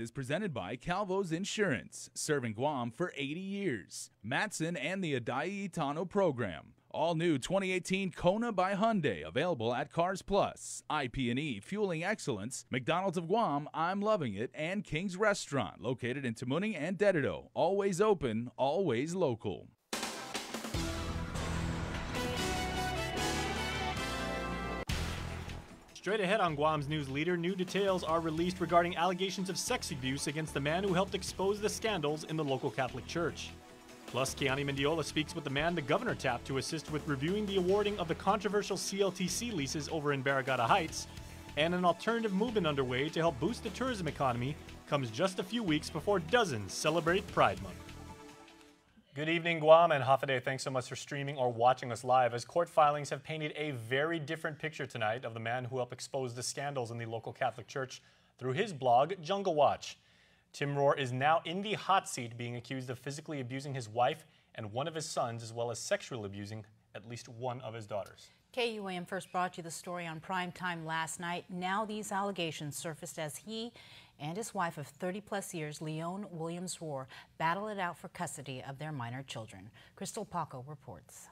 is presented by Calvo's Insurance, serving Guam for 80 years. Matson and the Adai Itano program. All new 2018 Kona by Hyundai, available at Cars Plus, IP&E Fueling Excellence, McDonald's of Guam, I'm Loving It, and King's Restaurant, located in Tamuning and Dededo. Always open, always local. Straight ahead on Guam's news leader, new details are released regarding allegations of sex abuse against the man who helped expose the scandals in the local Catholic Church. Plus, Keani Mendiola speaks with the man the governor tapped to assist with reviewing the awarding of the controversial CLTC leases over in Barrigada Heights, and an alternative movement underway to help boost the tourism economy comes just a few weeks before dozens celebrate Pride Month. Good evening, Guam, and Hafide, thanks so much for streaming or watching us live, as court filings have painted a very different picture tonight of the man who helped expose the scandals in the local Catholic Church through his blog, Jungle Watch. Tim Rohr is now in the hot seat, being accused of physically abusing his wife and one of his sons, as well as sexually abusing at least one of his daughters. KUAM first brought you the story on prime time last night. Now these allegations surfaced as he and his wife of 30-plus years, Leon Williams Rohr, battle it out for custody of their minor children. Crystal Paco reports.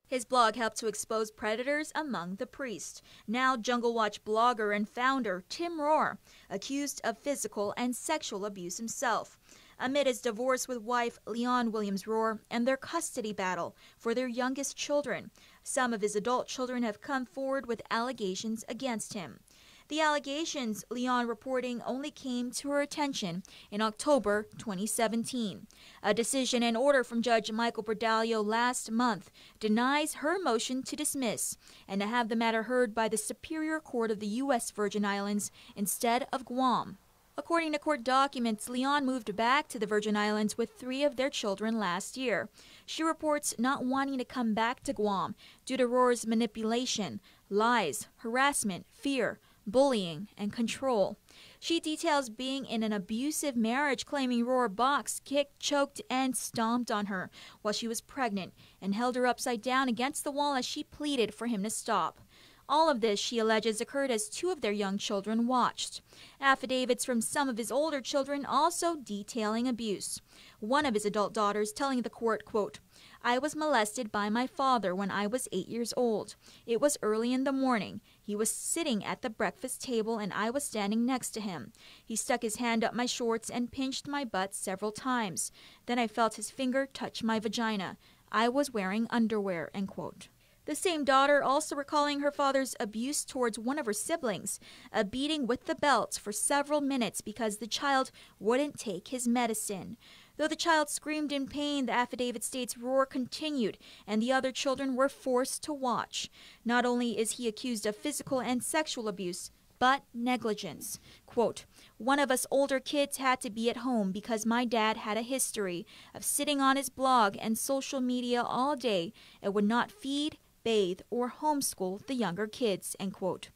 His blog helped to expose predators among the priests. Now Jungle Watch blogger and founder Tim Rohr, accused of physical and sexual abuse himself, amid his divorce with wife Leon Williams Rohr and their custody battle for their youngest children. Some of his adult children have come forward with allegations against him. The allegations, Leon reporting, only came to her attention in October 2017. A decision and order from Judge Michael Bordallo last month denies her motion to dismiss and to have the matter heard by the Superior Court of the U.S. Virgin Islands instead of Guam. According to court documents, Leon moved back to the Virgin Islands with 3 of their children last year. She reports not wanting to come back to Guam due to Rohr's manipulation, lies, harassment, fear, bullying, and control. She details being in an abusive marriage, claiming Rohr boxed, kicked, choked, and stomped on her while she was pregnant and held her upside down against the wall as she pleaded for him to stop. All of this, she alleges, occurred as 2 of their young children watched. Affidavits from some of his older children also detailing abuse. One of his adult daughters telling the court, quote, "I was molested by my father when I was 8 years old. It was early in the morning. He was sitting at the breakfast table and I was standing next to him. He stuck his hand up my shorts and pinched my butt several times. Then I felt his finger touch my vagina. I was wearing underwear," end quote. The same daughter also recalling her father's abuse towards one of her siblings, a beating with the belt for several minutes because the child wouldn't take his medicine. Though the child screamed in pain, the affidavit states Rohr continued and the other children were forced to watch. Not only is he accused of physical and sexual abuse, but negligence. Quote, "One of us older kids had to be at home because my dad had a history of sitting on his blog and social media all day and would not feed, bathe, or homeschool the younger kids," end quote.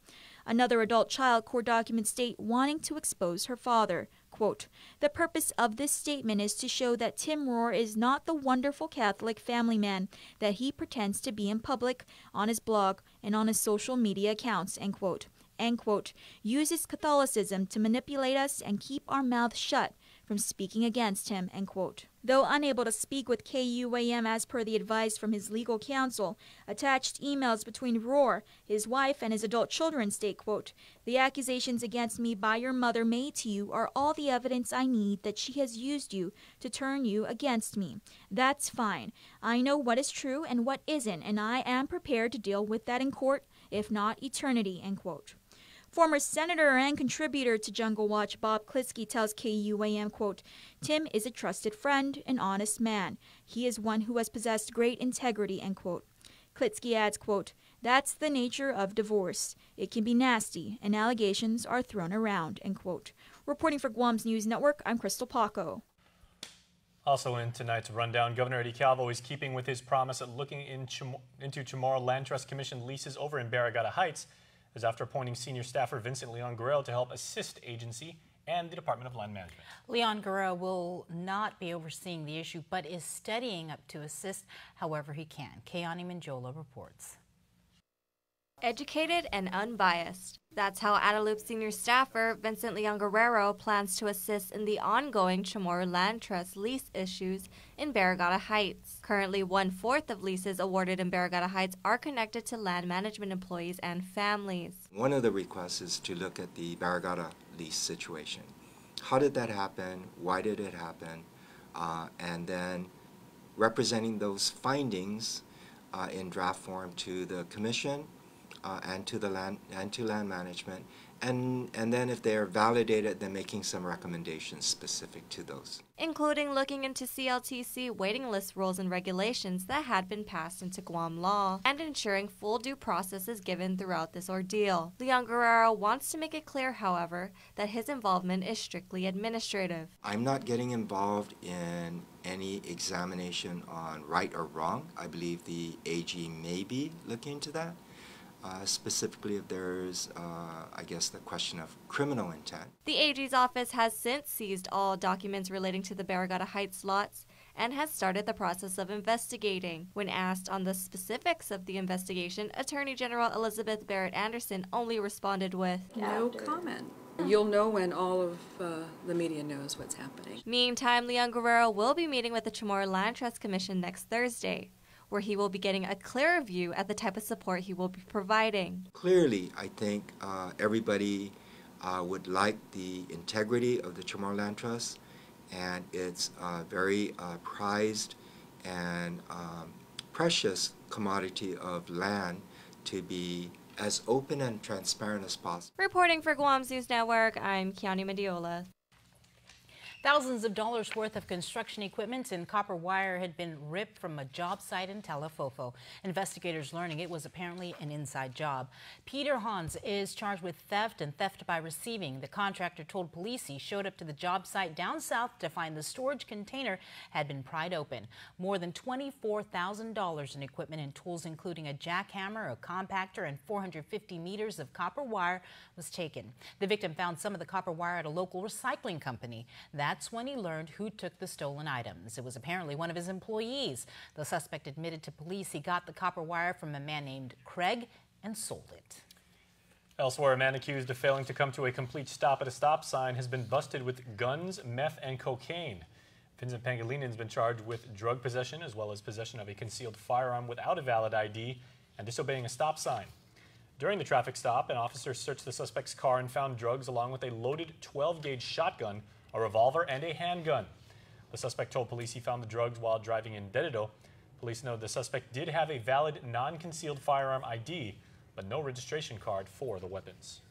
Another adult child, court documents state, wanting to expose her father. Quote, "The purpose of this statement is to show that Tim Rohr is not the wonderful Catholic family man that he pretends to be in public, on his blog, and on his social media accounts," end quote. End quote. "Uses Catholicism to manipulate us and keep our mouths shut from speaking against him," end quote. Though unable to speak with KUAM as per the advice from his legal counsel, attached emails between Rohr, his wife, and his adult children state, quote, "The accusations against me by your mother made to you are all the evidence I need that she has used you to turn you against me. That's fine. I know what is true and what isn't, and I am prepared to deal with that in court, if not eternity," end quote. Former senator and contributor to Jungle Watch, Bob Klitsky, tells KUAM, quote, "Tim is a trusted friend, an honest man. He is one who has possessed great integrity," end quote. Klitsky adds, quote, "That's the nature of divorce. It can be nasty, and allegations are thrown around," end quote. Reporting for Guam's News Network, I'm Crystal Paco. Also in tonight's rundown, Governor Eddie Calvo is keeping with his promise of looking into Chamorro Land Trust Commission leases over in Barrigada Heights, as after appointing senior staffer Vincent Leon Guerrero to help assist agency and the Department of Land Management. Leon Guerrero will not be overseeing the issue, but is studying up to assist however he can. Keani Mendiola reports. educated and unbiased. That's how Adelup senior staffer Vincent Leon Guerrero plans to assist in the ongoing Chamorro Land Trust lease issues in Barrigada Heights. Currently, 1/4 of leases awarded in Barrigada Heights are connected to land management employees and families. One of the requests is to look at the Barrigada lease situation. How did that happen? Why did it happen? And then representing those findings in draft form to the commission and to land management, and then if they are validated, then making some recommendations specific to those, including looking into CLTC waiting list rules and regulations that had been passed into Guam law, and ensuring full due process is given throughout this ordeal. Leon Guerrero wants to make it clear, however, that his involvement is strictly administrative. I'm not getting involved in any examination on right or wrong. I believe the AG may be looking into that. Specifically if there's, I guess, the question of criminal intent. The AG's office has since seized all documents relating to the Barrigada Heights lots and has started the process of investigating. When asked on the specifics of the investigation, Attorney General Elizabeth Barrett Anderson only responded with, "No comment. You'll know when all of the media knows what's happening." Meantime, Leon Guerrero will be meeting with the Chamorro Land Trust Commission next Thursday, where he will be getting a clearer view at the type of support he will be providing. Clearly, I think everybody would like the integrity of the Chamorro Land Trust, and it's very prized and precious commodity of land to be as open and transparent as possible. Reporting for Guam's News Network, I'm Kiani Mendiola. Thousands of dollars worth of construction equipment and copper wire had been ripped from a job site in Talafofo. Investigators learning it was apparently an inside job. Peter Hans is charged with theft and theft by receiving. The contractor told police he showed up to the job site down south to find the storage container had been pried open. More than $24,000 in equipment and tools, including a jackhammer, a compactor, and 450 meters of copper wire was taken. The victim found some of the copper wire at a local recycling company. That's when he learned who took the stolen items. It was apparently one of his employees. The suspect admitted to police he got the copper wire from a man named Craig and sold it. Elsewhere, a man accused of failing to come to a complete stop at a stop sign has been busted with guns, meth, and cocaine. Vincent Pangilinan has been charged with drug possession as well as possession of a concealed firearm without a valid ID and disobeying a stop sign. During the traffic stop, an officer searched the suspect's car and found drugs along with a loaded 12-gauge shotgun, a revolver, and a handgun. The suspect told police he found the drugs while driving in Dededo. Police know the suspect did have a valid non-concealed firearm ID, but no registration card for the weapons.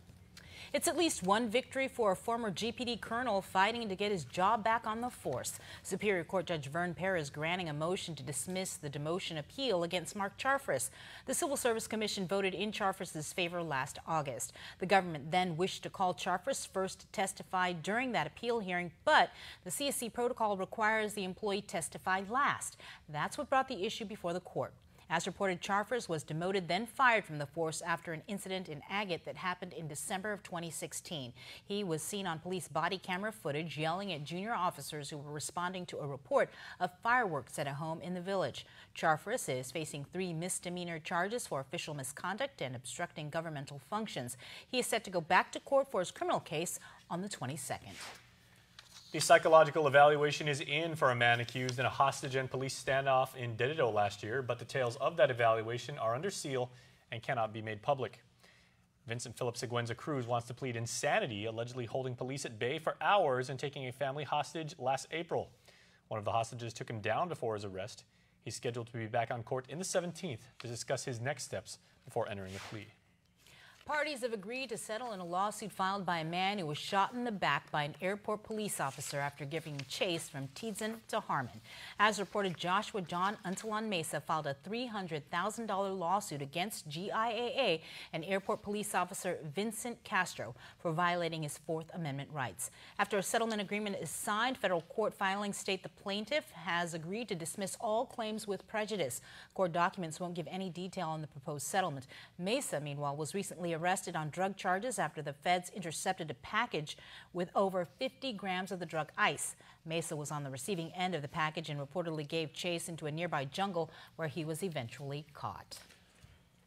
It's at least one victory for a former GPD colonel fighting to get his job back on the force. Superior Court Judge Vern Perez granting a motion to dismiss the demotion appeal against Mark Charfris. The Civil Service Commission voted in Charfris's favor last August. The government then wished to call Charfris first to testify during that appeal hearing, but the CSC protocol requires the employee testify last. That's what brought the issue before the court. As reported, Charfris was demoted, then fired from the force after an incident in Agate that happened in December of 2016. He was seen on police body camera footage yelling at junior officers who were responding to a report of fireworks at a home in the village. Charfris is facing 3 misdemeanor charges for official misconduct and obstructing governmental functions. He is set to go back to court for his criminal case on the 22nd. The psychological evaluation is in for a man accused in a hostage and police standoff in Dededo last year, but details of that evaluation are under seal and cannot be made public. Vincent Philip Seguenza Cruz wants to plead insanity, allegedly holding police at bay for hours and taking a family hostage last April. One of the hostages took him down before his arrest. He's scheduled to be back on court in the 17th to discuss his next steps before entering a plea. Parties have agreed to settle in a lawsuit filed by a man who was shot in the back by an airport police officer after giving chase from Tidzin to Harmon. As reported, Joshua John Untalon Mesa filed a $300,000 lawsuit against GIAA and airport police officer Vincent Castro for violating his Fourth Amendment rights. After a settlement agreement is signed, federal court filings state the plaintiff has agreed to dismiss all claims with prejudice. Court documents won't give any detail on the proposed settlement. Mesa, meanwhile, was recently arrested on drug charges after the feds intercepted a package with over 50 grams of the drug ice. Mesa was on the receiving end of the package and reportedly gave chase into a nearby jungle where he was eventually caught.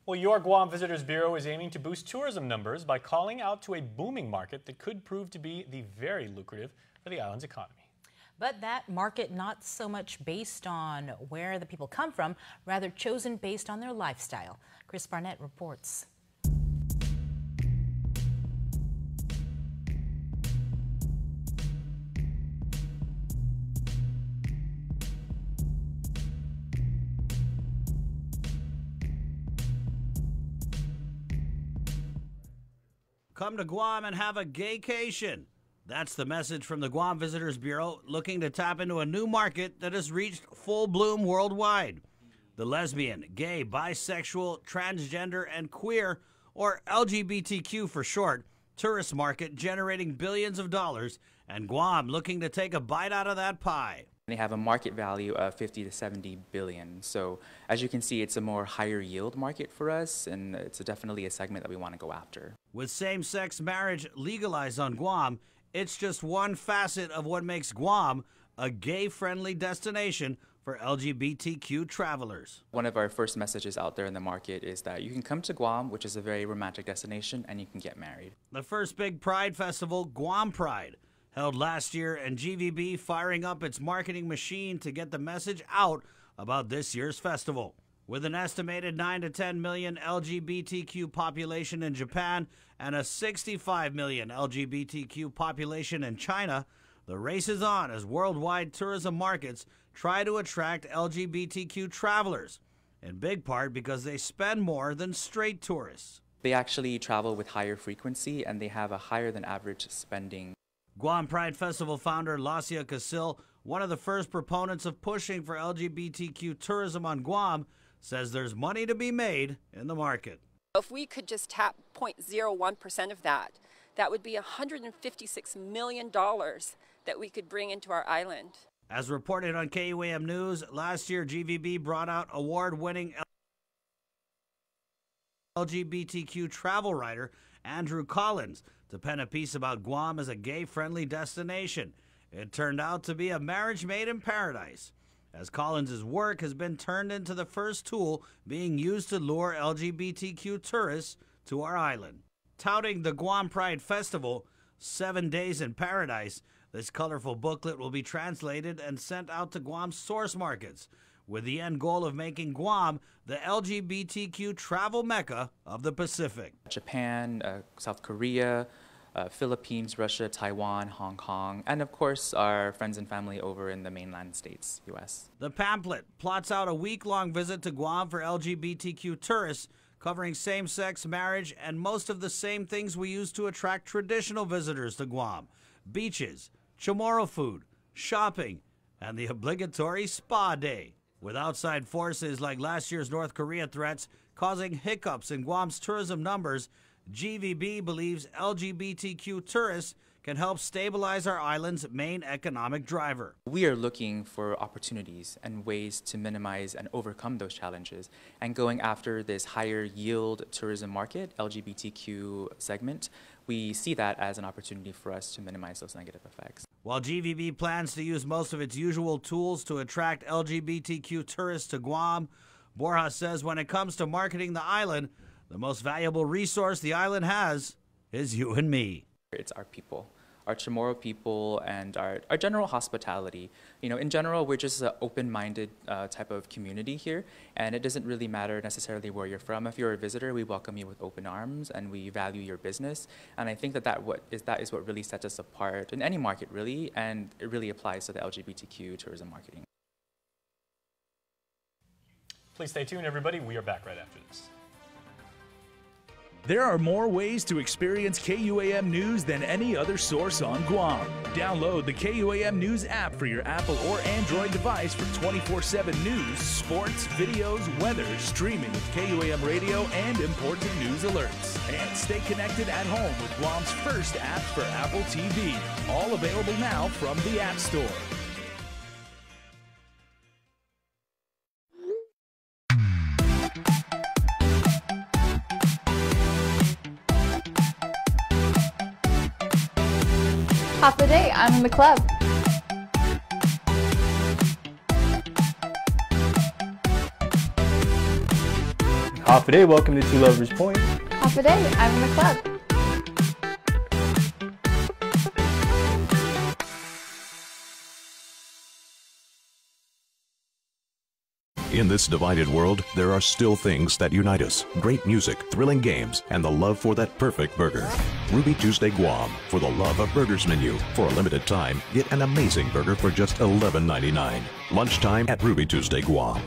Well, your Guam Visitors Bureau is aiming to boost tourism numbers by calling out to a booming market that could prove to be very lucrative for the island's economy. But that market not so much based on where the people come from, rather chosen based on their lifestyle. Chris Barnett reports. Come to Guam and have a gaycation. That's the message from the Guam Visitors Bureau, looking to tap into a new market that has reached full bloom worldwide. The lesbian, gay, bisexual, transgender, and queer, or LGBTQ for short, tourist market generating billions of dollars, and Guam looking to take a bite out of that pie. They have a market value of 50 to 70 billion. So as you can see, it's a more higher yield market for us, and it's definitely a segment that we want to go after. With same-sex marriage legalized on Guam, it's just one facet of what makes Guam a gay-friendly destination for LGBTQ travelers. One of our first messages out there in the market is that you can come to Guam, which is a very romantic destination, and you can get married. The first big Pride festival, Guam Pride, held last year, and GVB firing up its marketing machine to get the message out about this year's festival. With an estimated 9 to 10 million LGBTQ population in Japan and a 65 million LGBTQ population in China, the race is on as worldwide tourism markets try to attract LGBTQ travelers, in big part because they spend more than straight tourists. They actually travel with higher frequency, and they have a higher than average spending. Guam Pride Festival founder Lacia Casil, one of the first proponents of pushing for LGBTQ tourism on Guam, says there's money to be made in the market. If we could just tap 0.01% of that, that would be $156 million that we could bring into our island. As reported on KUAM News, last year GVB brought out award-winning LGBTQ travel writer Andrew Collins to pen a piece about Guam as a gay-friendly destination. It turned out to be a marriage made in paradise, as Collins' work has been turned into the first tool being used to lure LGBTQ tourists to our island. Touting the Guam Pride Festival, 7 Days in Paradise, this colorful booklet will be translated and sent out to Guam's source markets, with the end goal of making Guam the LGBTQ travel mecca of the Pacific. Japan, South Korea, Philippines, Russia, Taiwan, Hong Kong, and of course our friends and family over in the mainland states, U.S. The pamphlet plots out a week-long visit to Guam for LGBTQ tourists, covering same-sex marriage and most of the same things we use to attract traditional visitors to Guam: beaches, Chamorro food, shopping, and the obligatory spa day. With outside forces like last year's North Korea threats causing hiccups in Guam's tourism numbers, GVB believes LGBTQ tourists can help stabilize our island's main economic driver. We are looking for opportunities and ways to minimize and overcome those challenges, and going after this higher yield tourism market, LGBTQ segment, we see that as an opportunity for us to minimize those negative effects. While GVB plans to use most of its usual tools to attract LGBTQ tourists to Guam, Borja says when it comes to marketing the island, the most valuable resource the island has is you and me. It's our people, our Chamorro people, and our general hospitality. You know, in general, we're just an open-minded type of community here, and it doesn't really matter necessarily where you're from. If you're a visitor, we welcome you with open arms, and we value your business. And I think that is what really sets us apart in any market, really, and it really applies to the LGBTQ tourism marketing. Please stay tuned, everybody. We are back right after this. There are more ways to experience KUAM News than any other source on Guam. Download the KUAM News app for your Apple or Android device for 24/7 news, sports, videos, weather, streaming with KUAM radio, and important news alerts. And stay connected at home with Guam's first app for Apple TV. All available now from the App Store. Half the day, I'm in the club. Hafa Day, welcome to Two Lovers Point. Hafa Day, I'm in the club. In this divided world, there are still things that unite us. Great music, thrilling games, and the love for that perfect burger. Ruby Tuesday Guam, for the love of burgers menu. For a limited time, get an amazing burger for just $11.99. Lunchtime at Ruby Tuesday Guam.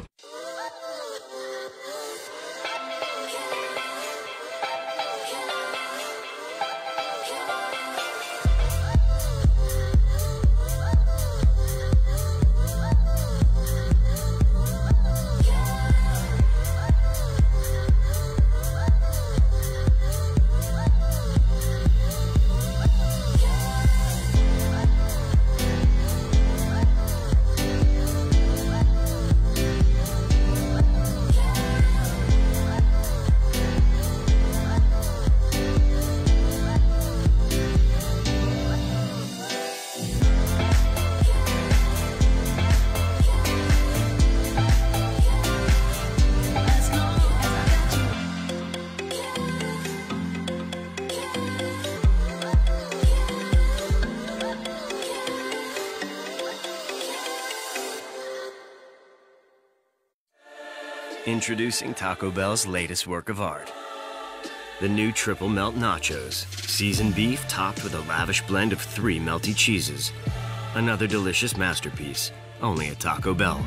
Introducing Taco Bell's latest work of art. The new Triple Melt Nachos. Seasoned beef topped with a lavish blend of 3 melty cheeses. Another delicious masterpiece, only at Taco Bell.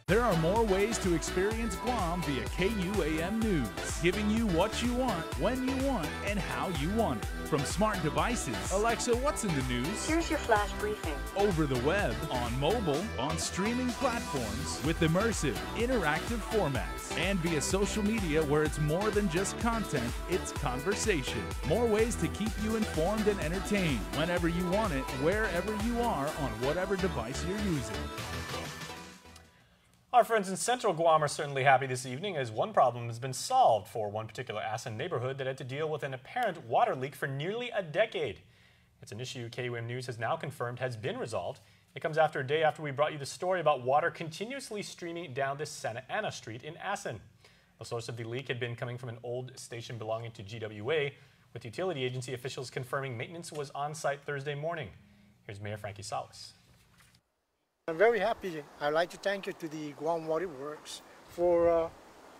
There are more ways to experience Guam via KUAM News, giving you what you want, when you want, and how you want it. From smart devices, Alexa, what's in the news? Here's your flash briefing. Over the web, on mobile, on streaming platforms, with immersive, interactive formats, and via social media where it's more than just content, it's conversation. More ways to keep you informed and entertained whenever you want it, wherever you are, on whatever device you're using. Our friends in Central Guam are certainly happy this evening as one problem has been solved for one particular Asan neighborhood that had to deal with an apparent water leak for nearly a decade. It's an issue KUAM News has now confirmed has been resolved. It comes after a day after we brought you the story about water continuously streaming down this Santa Ana Street in Asan. The source of the leak had been coming from an old station belonging to GWA, with utility agency officials confirming maintenance was on site Thursday morning. Here's Mayor Frankie Salas. I'm very happy. I'd like to thank you to the Guam Water Works for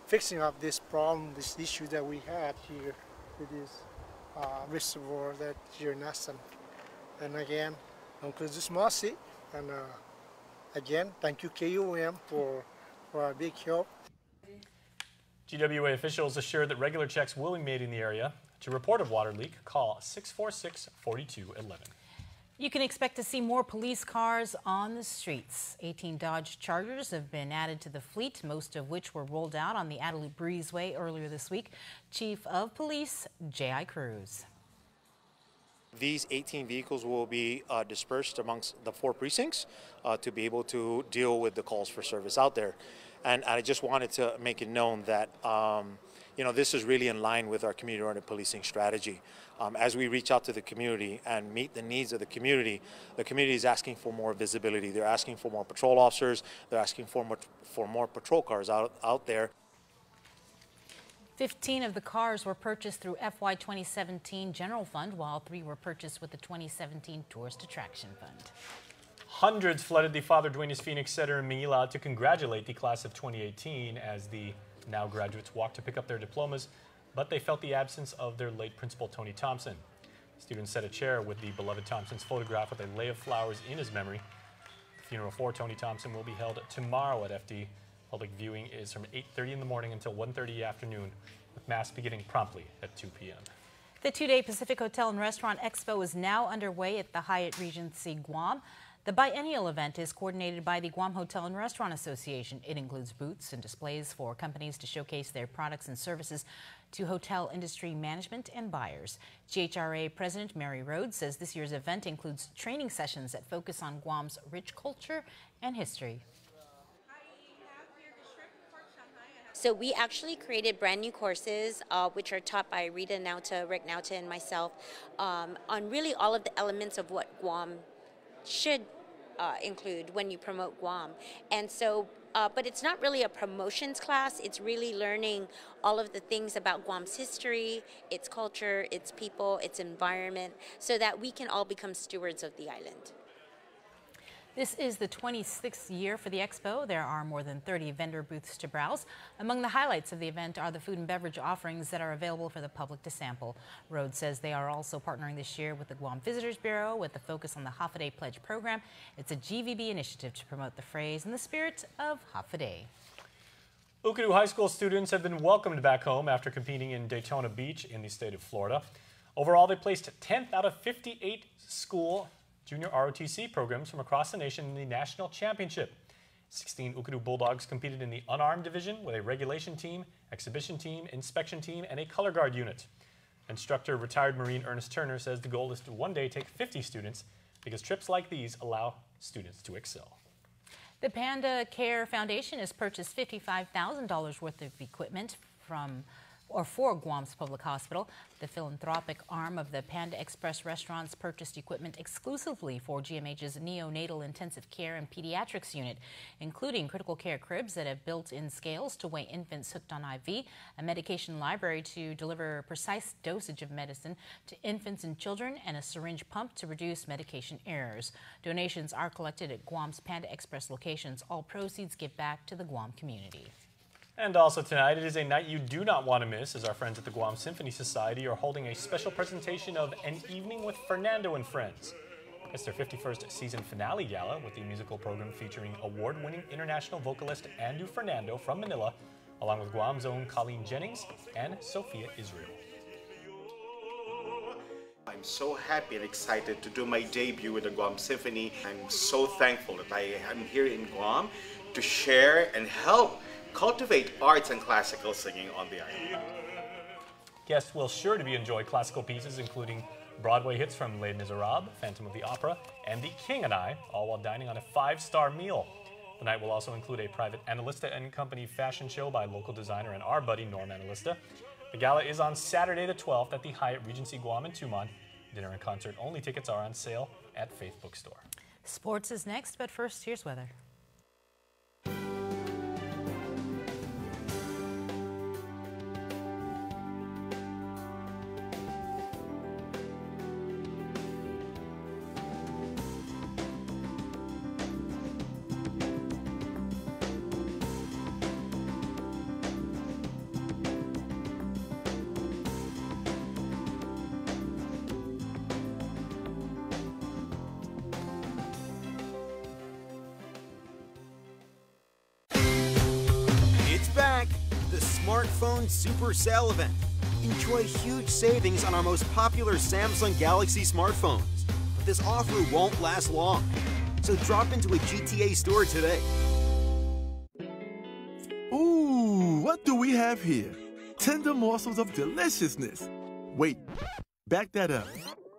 fixing up this problem, this issue that we had here with this reservoir that here in Asan. And again, includes Masi, and again, thank you KUAM for a big help. GWA officials assured that regular checks will be made in the area. To report a water leak, call 646-4211. You can expect to see more police cars on the streets. 18 Dodge Chargers have been added to the fleet, most of which were rolled out on the Adelup Breezeway earlier this week. Chief of Police J.I. Cruz. These 18 vehicles will be dispersed amongst the 4 precincts to be able to deal with the calls for service out there. And I just wanted to make it known that this is really in line with our community-oriented policing strategy. As we reach out to the community and meet the needs of the community is asking for more visibility. They're asking for more patrol officers. They're asking for more patrol cars out there. 15 of the cars were purchased through FY 2017 General Fund, while 3 were purchased with the 2017 Tourist Attraction Fund. Hundreds flooded the Father Duenas Phoenix Center in Manila to congratulate the class of 2018 as the now graduates walked to pick up their diplomas, but they felt the absence of their late principal, Tony Thompson. Students set a chair with the beloved Thompson's photograph with a lei of flowers in his memory. The funeral for Tony Thompson will be held tomorrow at FD. Public viewing is from 8:30 in the morning until 1:30 afternoon, with Mass beginning promptly at 2 p.m. The 2-day Pacific Hotel and Restaurant Expo is now underway at the Hyatt Regency Guam. The biennial event is coordinated by the Guam Hotel and Restaurant Association. It includes booths and displays for companies to showcase their products and services to hotel industry management and buyers. GHRA President Mary Rhodes says this year's event includes training sessions that focus on Guam's rich culture and history. So we actually created brand new courses, which are taught by Rita Nauta, Rick Nauta, and myself, on really all of the elements of what Guam should include when you promote Guam. And so but it's not really a promotions class. It's really learning all of the things about Guam's history, its culture, its people, its environment, so that we can all become stewards of the island. This is the 26th year for the expo. There are more than 30 vendor booths to browse. Among the highlights of the event are the food and beverage offerings that are available for the public to sample. Rhodes says they are also partnering this year with the Guam Visitors Bureau with a focus on the Hafa Pledge program. It's a GVB initiative to promote the phrase in the spirit of Hafa. Ukadu High School students have been welcomed back home after competing in Daytona Beach in the state of Florida. Overall, they placed 10th out of 58 school junior ROTC programs from across the nation in the national championship. 16 Ukadu Bulldogs competed in the unarmed division with a regulation team, exhibition team, inspection team, and a color guard unit. Instructor retired Marine Ernest Turner says the goal is to one day take 50 students because trips like these allow students to excel. The Panda Care Foundation has purchased $55,000 worth of equipment for Guam's public hospital. The philanthropic arm of the Panda Express restaurants purchased equipment exclusively for GMH's neonatal intensive care and pediatrics unit, including critical care cribs that have built-in scales to weigh infants hooked on IV, a medication library to deliver precise dosage of medicine to infants and children, and a syringe pump to reduce medication errors. Donations are collected at Guam's Panda Express locations. All proceeds give back to the Guam community. And also tonight, it is a night you do not want to miss, as our friends at the Guam Symphony Society are holding a special presentation of An Evening with Fernando and Friends. It's their 51st season finale gala with the musical program featuring award-winning international vocalist Andu Fernando from Manila, along with Guam's own Colleen Jennings and Sophia Israel. I'm so happy and excited to do my debut with the Guam Symphony. I'm so thankful that I am here in Guam to share and help cultivate arts and classical singing on the island. Guests will sure to enjoy classical pieces, including Broadway hits from Les Miserables, Phantom of the Opera, and The King and I, all while dining on a 5-star meal. The night will also include a private Analista and Company fashion show by local designer and our buddy Norm Analista. The gala is on Saturday the 12th at the Hyatt Regency Guam in Tumon. Dinner and concert only tickets are on sale at Faith Bookstore. Sports is next, but first, here's weather. Smartphone Super Sale event. Enjoy huge savings on our most popular Samsung Galaxy smartphones. But this offer won't last long, so drop into a GTA store today. Ooh, what do we have here? Tender morsels of deliciousness. Wait, back that up.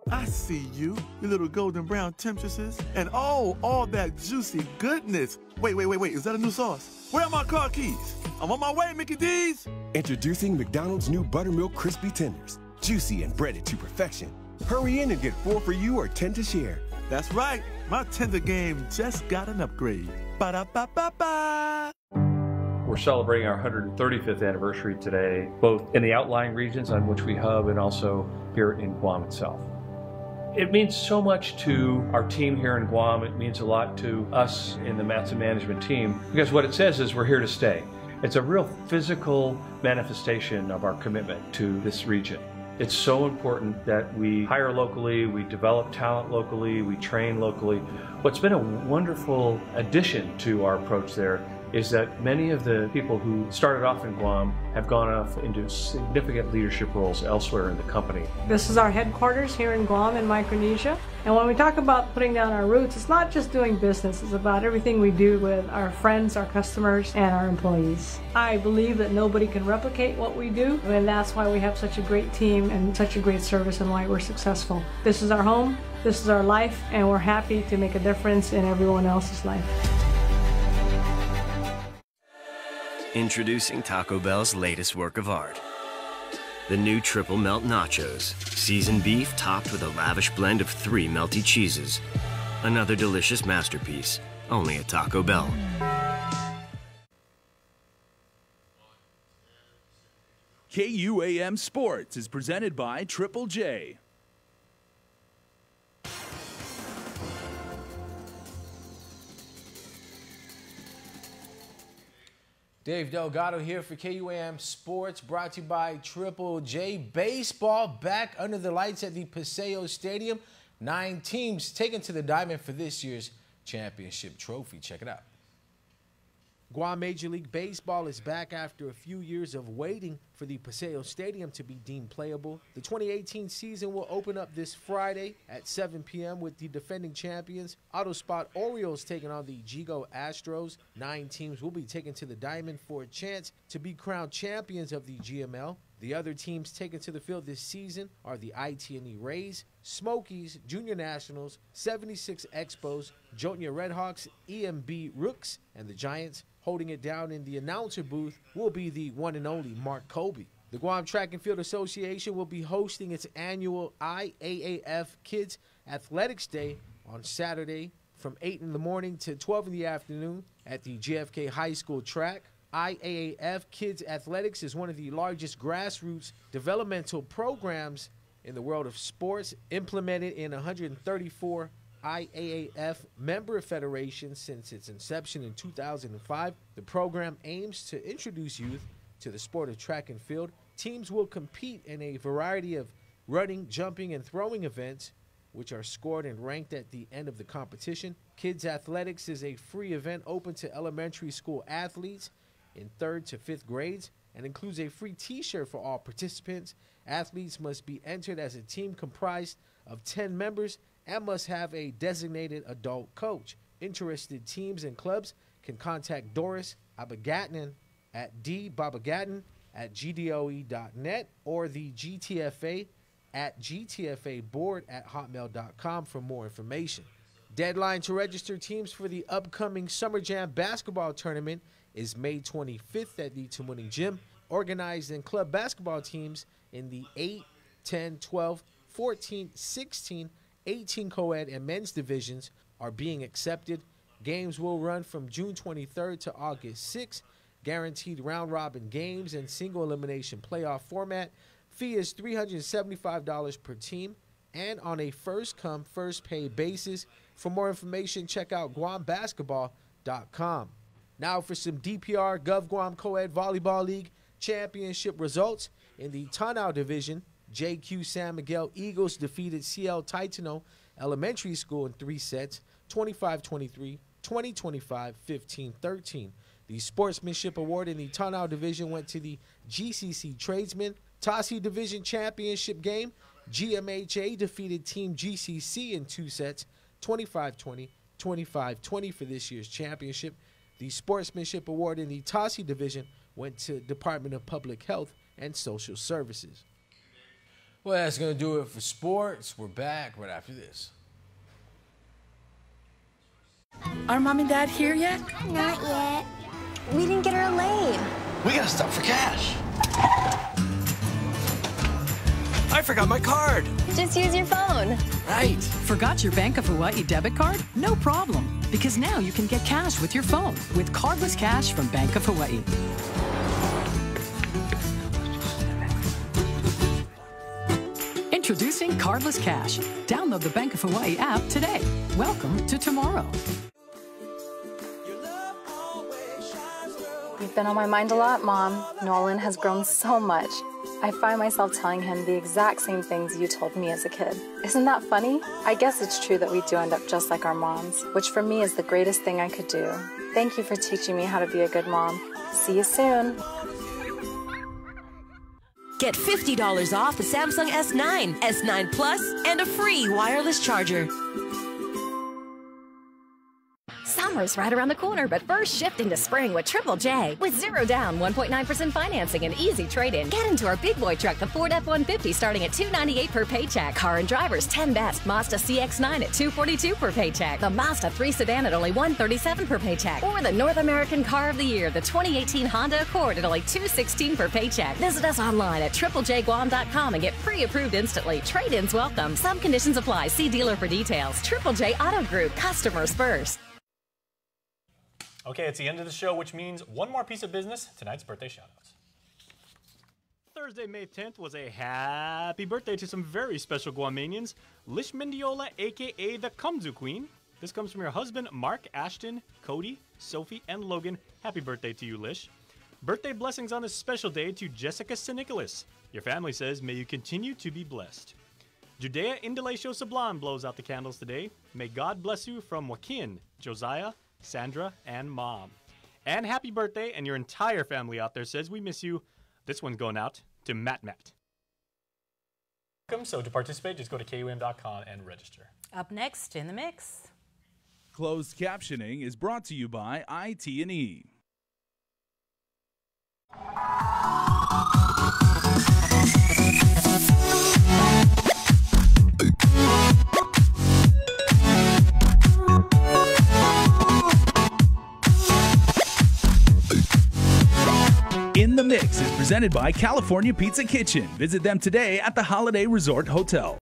I see you, your little golden brown temptresses, and oh, all that juicy goodness. Wait, is that a new sauce? Where are my car keys? I'm on my way, Mickey D's. Introducing McDonald's new Buttermilk Crispy Tenders. Juicy and breaded to perfection. Hurry in and get 4 for you or 10 to share. That's right. My tender game just got an upgrade. Ba-da-ba-ba-ba. We're celebrating our 135th anniversary today, both in the outlying regions on which we hub and also here in Guam itself. It means so much to our team here in Guam. It means a lot to us in the Matson management team, because what it says is we're here to stay. It's a real physical manifestation of our commitment to this region. It's so important that we hire locally, we develop talent locally, we train locally. What's been a wonderful addition to our approach there is that many of the people who started off in Guam have gone off into significant leadership roles elsewhere in the company. This is our headquarters here in Guam in Micronesia. And when we talk about putting down our roots, it's not just doing business, it's about everything we do with our friends, our customers, and our employees. I believe that nobody can replicate what we do, and that's why we have such a great team and such a great service and why we're successful. This is our home, this is our life, and we're happy to make a difference in everyone else's life. Introducing Taco Bell's latest work of art. The new Triple Melt Nachos. Seasoned beef topped with a lavish blend of 3 melty cheeses. Another delicious masterpiece, only at Taco Bell. KUAM Sports is presented by Triple J. Dave Delgado here for KUAM Sports, brought to you by Triple J. Baseball back under the lights at the Paseo Stadium. 9 teams taken to the diamond for this year's championship trophy. Check it out. Guam Major League Baseball is back after a few years of waiting for the Paseo Stadium to be deemed playable. The 2018 season will open up this Friday at 7 p.m. with the defending champions, Autospot Orioles, taking on the Jigo Astros. 9 teams will be taken to the diamond for a chance to be crowned champions of the GML. The other teams taken to the field this season are the IT&E Rays, Smokies, Junior Nationals, 76 Expos, Jotnia Redhawks, EMB Rooks, and the Giants. Holding it down in the announcer booth will be the one and only Mark Colby. The Guam Track and Field Association will be hosting its annual IAAF Kids Athletics Day on Saturday from 8 in the morning to 12 in the afternoon at the JFK High School track. IAAF Kids Athletics is one of the largest grassroots developmental programs in the world of sports, implemented in 134 IAAF member federations since its inception in 2005. The program aims to introduce youth to the sport of track and field. Teams will compete in a variety of running, jumping, and throwing events, which are scored and ranked at the end of the competition. Kids Athletics is a free event open to elementary school athletes in 3rd to 5th grades and includes a free t-shirt for all participants. Athletes must be entered as a team comprised of 10 members and must have a designated adult coach. Interested teams and clubs can contact Doris Abagatin at dbabagatin@gdoe.net or the GTFA at gtfaboard@hotmail.com for more information. Deadline to register teams for the upcoming Summer Jam basketball tournament is May 25th at the Tamuning Gym. Organized in club basketball teams in the 8, 10, 12, 14, 16, 18 co-ed and men's divisions are being accepted. Games will run from June 23rd to August 6th. Guaranteed round-robin games and single elimination playoff format. Fee is $375 per team and on a first-come, first-paid basis. For more information, check out guambasketball.com. Now for some DPR Gov Guam Co-ed Volleyball League championship results. In the Tanao division, JQ San Miguel Eagles defeated CL Titano Elementary School in 3 sets, 25-23, 20-25, 15-13. The Sportsmanship Award in the Tanao division went to the GCC Tradesmen. Tasi Division Championship game, GMHA defeated Team GCC in 2 sets, 25-20, 25-20 for this year's championship. The Sportsmanship Award in the Tasi Division went to Department of Public Health and Social Services. Well, that's going to do it for sports. We're back right after this. Are Mom and Dad here yet? Not yet. We didn't get our lane. We gotta stop for cash. I forgot my card. Just use your phone. Right. Forgot your Bank of Hawaii debit card? No problem. Because now you can get cash with your phone with cardless cash from Bank of Hawaii. Introducing Cardless Cash. Download the Bank of Hawaii app today. Welcome to tomorrow. You've been on my mind a lot, Mom. Nolan has grown so much. I find myself telling him the exact same things you told me as a kid. Isn't that funny? I guess it's true that we do end up just like our moms, which for me is the greatest thing I could do. Thank you for teaching me how to be a good mom. See you soon. Get $50 off the Samsung S9, S9 Plus, and a free wireless charger. Summer's right around the corner, but first shift into spring with Triple J. With 0 down, 1.9% financing, and easy trade-in. Get into our big boy truck, the Ford F-150, starting at $298 per paycheck. Car and Drivers 10 Best, Mazda CX-9 at $242 per paycheck. The Mazda 3 Sedan at only $137 per paycheck. Or the North American Car of the Year, the 2018 Honda Accord at only $216 per paycheck. Visit us online at triplejguam.com and get pre-approved instantly. Trade-ins welcome. Some conditions apply. See dealer for details. Triple J Auto Group. Customers first. Okay, it's the end of the show, which means one more piece of business, tonight's birthday shoutouts. Thursday, May 10th was a happy birthday to some very special Guamanians. Lish Mendiola, a.k.a. the Kumzu Queen. This comes from your husband, Mark, Ashton, Cody, Sophie, and Logan. Happy birthday to you, Lish. Birthday blessings on this special day to Jessica St. Nicholas. Your family says, may you continue to be blessed. Judea Indelatio Sablan blows out the candles today. May God bless you from Joaquin, Josiah, Sandra, and Mom. And happy birthday, and your entire family out there says we miss you. This one's going out to Matt. So to participate, just go to KUAM.com and register. Up next in the mix. Closed captioning is brought to you by IT&E. In the Mix is presented by California Pizza Kitchen. Visit them today at the Holiday Resort Hotel.